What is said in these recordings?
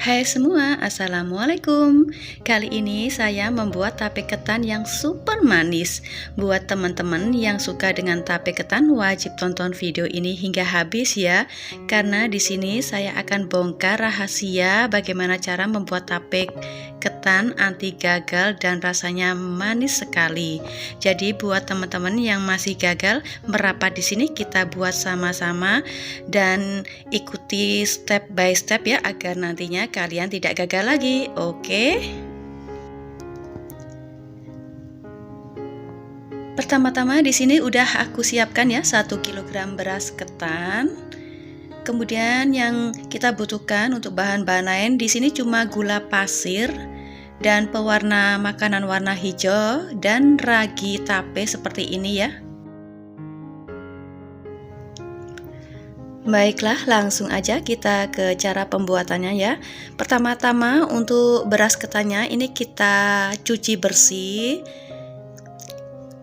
Hai semua, Assalamualaikum. Kali ini saya membuat tape ketan yang super manis. Buat teman-teman yang suka dengan tape ketan, wajib tonton video ini hingga habis ya. Karena di sini saya akan bongkar rahasia bagaimana cara membuat tape ketan anti gagal dan rasanya manis sekali. Jadi buat teman-teman yang masih gagal, merapat di sini kita buat sama-sama dan ikuti step by step ya, agar nantinya kalian tidak gagal lagi. Oke. Pertama-tama di sini udah aku siapkan ya 1 kg beras ketan. Kemudian yang kita butuhkan untuk bahan-bahan lain di sini cuma gula pasir dan pewarna makanan warna hijau dan ragi tape seperti ini ya. Baiklah, langsung aja kita ke cara pembuatannya ya. Pertama-tama untuk beras ketannya ini kita cuci bersih.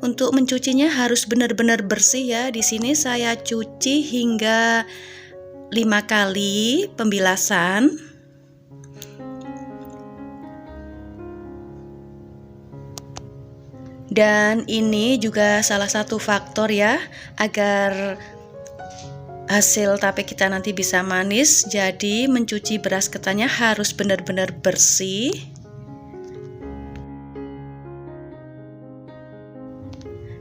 Untuk mencucinya harus benar-benar bersih ya. Di sini saya cuci hingga 5 kali pembilasan. Dan ini juga salah satu faktor ya agar hasil tape kita nanti bisa manis. Jadi mencuci beras ketannya harus benar-benar bersih.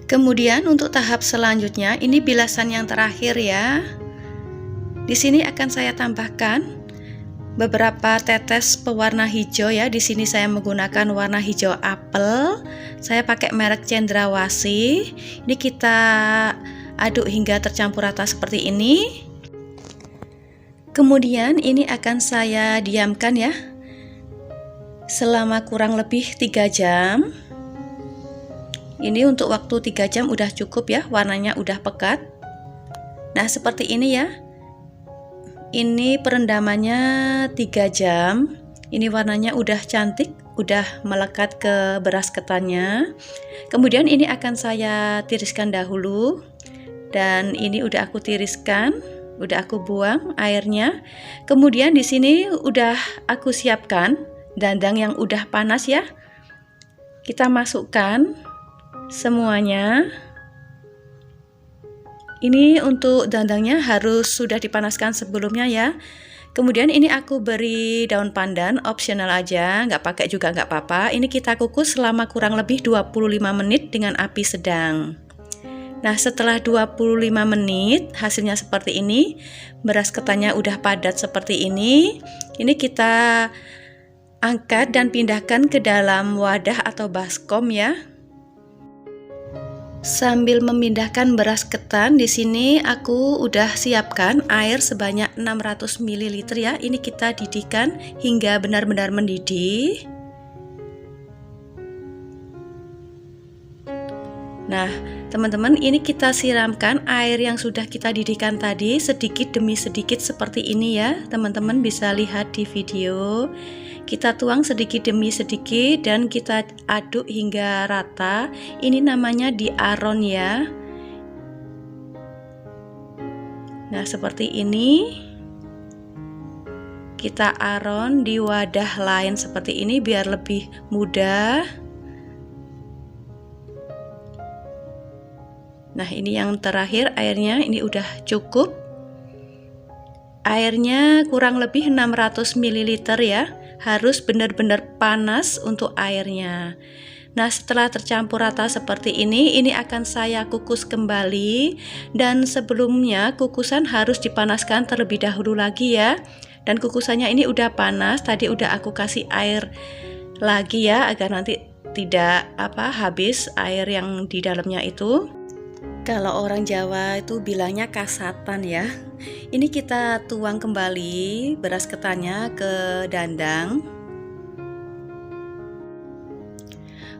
Kemudian untuk tahap selanjutnya ini bilasan yang terakhir ya. Di sini akan saya tambahkan beberapa tetes pewarna hijau ya. Di sini saya menggunakan warna hijau apel. Saya pakai merek Cendrawasih. Ini kita aduk hingga tercampur rata seperti ini. Kemudian ini akan saya diamkan ya selama kurang lebih 3 jam. Ini untuk waktu 3 jam udah cukup ya, warnanya udah pekat. Nah seperti ini ya. Ini perendamannya 3 jam. Ini warnanya udah cantik, udah melekat ke beras ketannya. Kemudian ini akan saya tiriskan dahulu. Dan ini udah aku tiriskan, udah aku buang airnya. Kemudian di sini udah aku siapkan dandang yang udah panas ya. Kita masukkan semuanya. Ini untuk dandangnya harus sudah dipanaskan sebelumnya ya. Kemudian ini aku beri daun pandan, opsional aja, nggak pakai juga nggak apa-apa. Ini kita kukus selama kurang lebih 25 menit dengan api sedang. Nah setelah 25 menit hasilnya seperti ini, beras ketannya udah padat seperti ini. Ini kita angkat dan pindahkan ke dalam wadah atau baskom ya. Sambil memindahkan beras ketan, di sini aku udah siapkan air sebanyak 600 ml ya. Ini kita didihkan hingga benar-benar mendidih. Nah teman-teman, ini kita siramkan air yang sudah kita didihkan tadi sedikit demi sedikit seperti ini ya. Teman-teman bisa lihat di video. Kita tuang sedikit demi sedikit dan kita aduk hingga rata. Ini namanya diaron ya. Nah seperti ini. Kita aron di wadah lain seperti ini biar lebih mudah. Nah ini yang terakhir airnya, ini udah cukup. Airnya kurang lebih 600 ml ya. Harus benar-benar panas untuk airnya. Nah setelah tercampur rata seperti ini akan saya kukus kembali. Dan sebelumnya kukusan harus dipanaskan terlebih dahulu lagi ya. Dan kukusannya ini udah panas, tadi udah aku kasih air lagi ya, agar nanti tidak habis air yang di dalamnya itu. Kalau orang Jawa itu bilangnya kasatan ya. Ini kita tuang kembali beras ketannya ke dandang.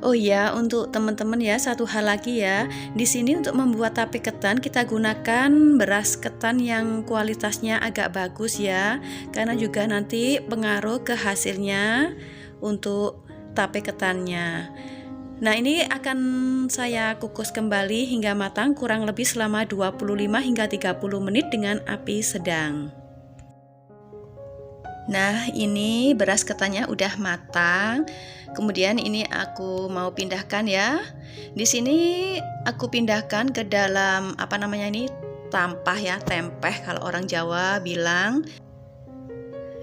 Oh ya, untuk teman-teman ya, satu hal lagi ya. Di sini untuk membuat tape ketan kita gunakan beras ketan yang kualitasnya agak bagus ya. Karena juga nanti pengaruh ke hasilnya untuk tape ketannya. Nah ini akan saya kukus kembali hingga matang kurang lebih selama 25 hingga 30 menit dengan api sedang. Nah, ini beras ketannya udah matang. Kemudian ini aku mau pindahkan ya. Di sini aku pindahkan ke dalam apa namanya ini, tampah ya, tempeh kalau orang Jawa bilang.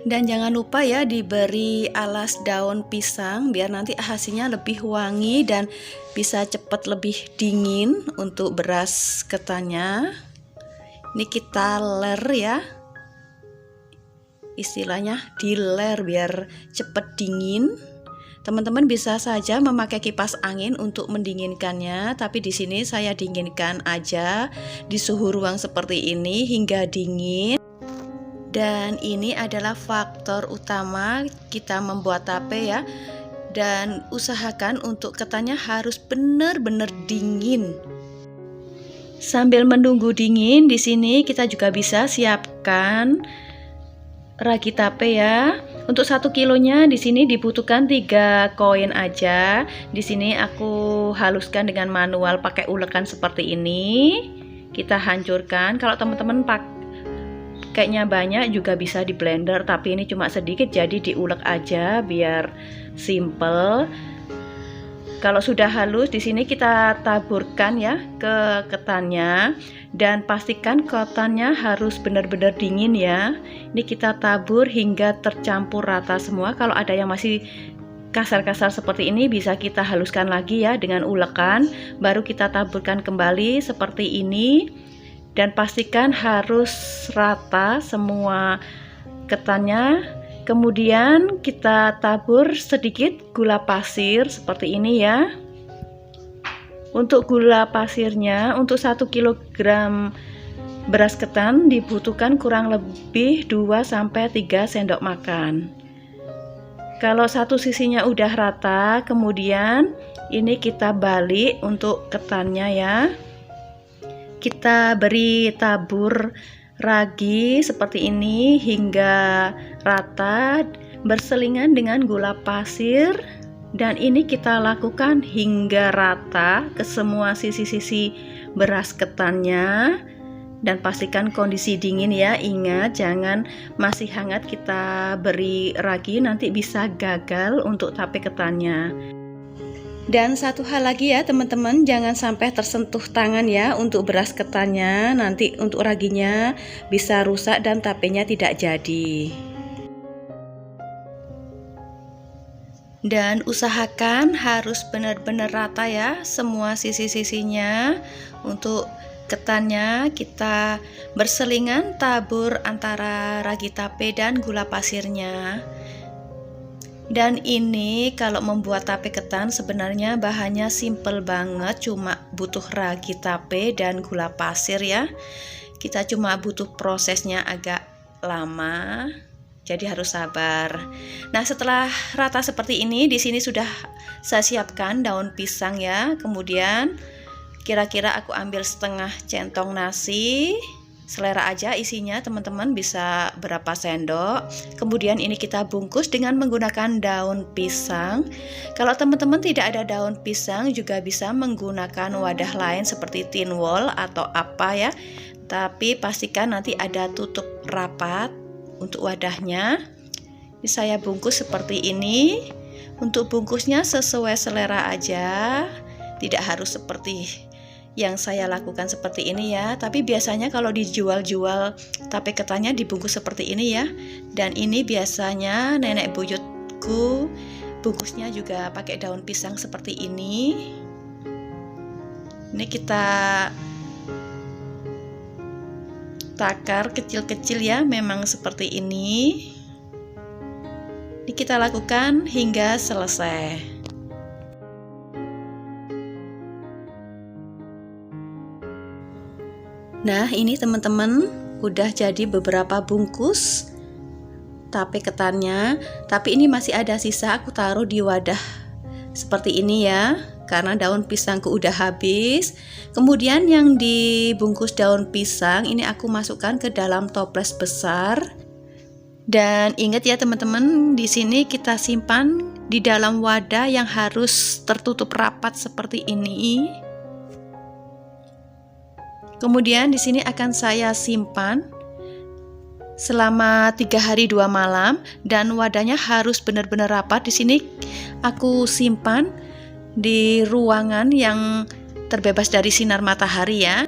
Dan jangan lupa ya diberi alas daun pisang biar nanti hasilnya lebih wangi dan bisa cepat lebih dingin untuk beras ketannya. Ini kita ler ya. Istilahnya diler biar cepet dingin. Teman-teman bisa saja memakai kipas angin untuk mendinginkannya, tapi di sini saya dinginkan aja di suhu ruang seperti ini hingga dingin. Dan ini adalah faktor utama kita membuat tape ya. Dan usahakan untuk ketannya harus benar-benar dingin. Sambil menunggu dingin, di sini kita juga bisa siapkan ragi tape ya. Untuk 1 kilonya di sini dibutuhkan 3 koin aja. Di sini aku haluskan dengan manual pakai ulekan seperti ini. Kita hancurkan. Kalau teman-teman pakainya banyak juga bisa di blender, tapi ini cuma sedikit jadi diulek aja biar simple. Kalau sudah halus di sini kita taburkan ya ke ketannya dan pastikan ketannya harus benar-benar dingin ya. Ini kita tabur hingga tercampur rata semua. Kalau ada yang masih kasar-kasar seperti ini bisa kita haluskan lagi ya dengan ulekan, baru kita taburkan kembali seperti ini dan pastikan harus rata semua ketannya. Kemudian kita tabur sedikit gula pasir seperti ini ya. Untuk gula pasirnya, untuk 1 kg beras ketan dibutuhkan kurang lebih 2-3 sendok makan. Kalau satu sisinya udah rata, kemudian ini kita balik untuk ketannya ya. Kita beri tabur ragi seperti ini hingga rata berselingan dengan gula pasir, dan ini kita lakukan hingga rata ke semua sisi-sisi beras ketannya. Dan pastikan kondisi dingin ya, ingat jangan masih hangat kita beri ragi, nanti bisa gagal untuk tape ketannya. Dan satu hal lagi ya teman-teman, jangan sampai tersentuh tangan ya untuk beras ketannya, nanti untuk raginya bisa rusak dan tapenya tidak jadi. Dan usahakan harus benar-benar rata ya semua sisi-sisinya. Untuk ketannya kita berselingan tabur antara ragi tape dan gula pasirnya. Dan ini kalau membuat tape ketan sebenarnya bahannya simple banget, cuma butuh ragi tape dan gula pasir ya. Kita cuma butuh prosesnya agak lama, jadi harus sabar. Nah, setelah rata seperti ini, di sini sudah saya siapkan daun pisang ya. Kemudian kira-kira aku ambil setengah centong nasi. Selera aja isinya, teman-teman bisa berapa sendok. Kemudian ini kita bungkus dengan menggunakan daun pisang. Kalau teman-teman tidak ada daun pisang juga bisa menggunakan wadah lain seperti tin wall atau apa ya. Tapi pastikan nanti ada tutup rapat untuk wadahnya. Ini saya bungkus seperti ini. Untuk bungkusnya sesuai selera aja, tidak harus seperti yang saya lakukan seperti ini ya. Tapi biasanya kalau dijual-jual tape ketannya dibungkus seperti ini ya. Dan ini biasanya nenek buyutku bungkusnya juga pakai daun pisang seperti ini. Ini kita takar kecil-kecil ya, memang seperti ini. Ini kita lakukan hingga selesai. Nah, ini teman-teman udah jadi beberapa bungkus tape ketannya, tapi ini masih ada sisa, aku taruh di wadah seperti ini ya, karena daun pisangku udah habis. Kemudian yang dibungkus daun pisang ini aku masukkan ke dalam toples besar. Dan ingat ya teman-teman, di sini kita simpan di dalam wadah yang harus tertutup rapat seperti ini. Kemudian di sini akan saya simpan selama 3 hari 2 malam, dan wadahnya harus benar-benar rapat. Di sini aku simpan di ruangan yang terbebas dari sinar matahari ya.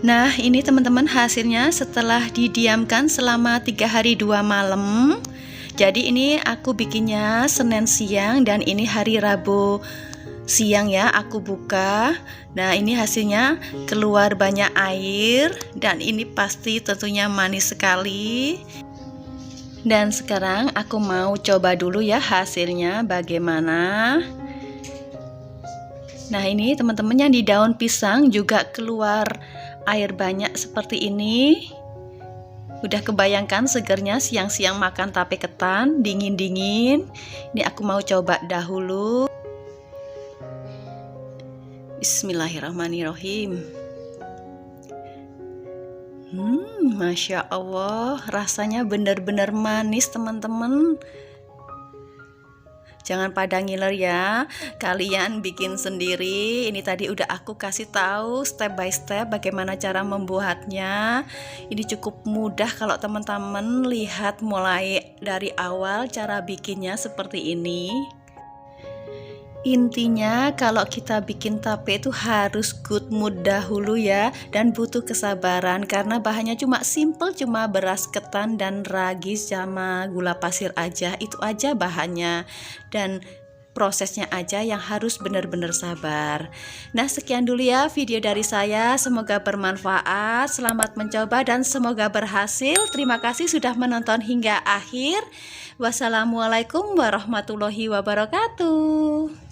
Nah, ini teman-teman hasilnya setelah didiamkan selama 3 hari 2 malam. Jadi ini aku bikinnya Senin siang dan ini hari Rabu siang ya, aku buka. Nah, ini hasilnya keluar banyak air dan ini pasti tentunya manis sekali. Dan sekarang aku mau coba dulu ya hasilnya bagaimana. Nah, ini teman-teman yang di daun pisang juga keluar air banyak seperti ini. Udah kebayangkan segernya siang-siang makan tape ketan dingin-dingin. Ini aku mau coba dahulu. Bismillahirrahmanirrahim. Masya Allah, rasanya benar-benar manis teman-teman. Jangan pada ngiler ya, kalian bikin sendiri. Ini tadi udah aku kasih tahu step by step bagaimana cara membuatnya. Ini cukup mudah kalau teman-teman lihat mulai dari awal cara bikinnya seperti ini. Intinya kalau kita bikin tape itu harus good mood dahulu ya, dan butuh kesabaran karena bahannya cuma simple, cuma beras ketan dan ragi sama gula pasir aja. Itu aja bahannya dan prosesnya aja yang harus benar-benar sabar. Nah, sekian dulu ya video dari saya, semoga bermanfaat. Selamat mencoba dan semoga berhasil. Terima kasih sudah menonton hingga akhir. Wassalamualaikum warahmatullahi wabarakatuh.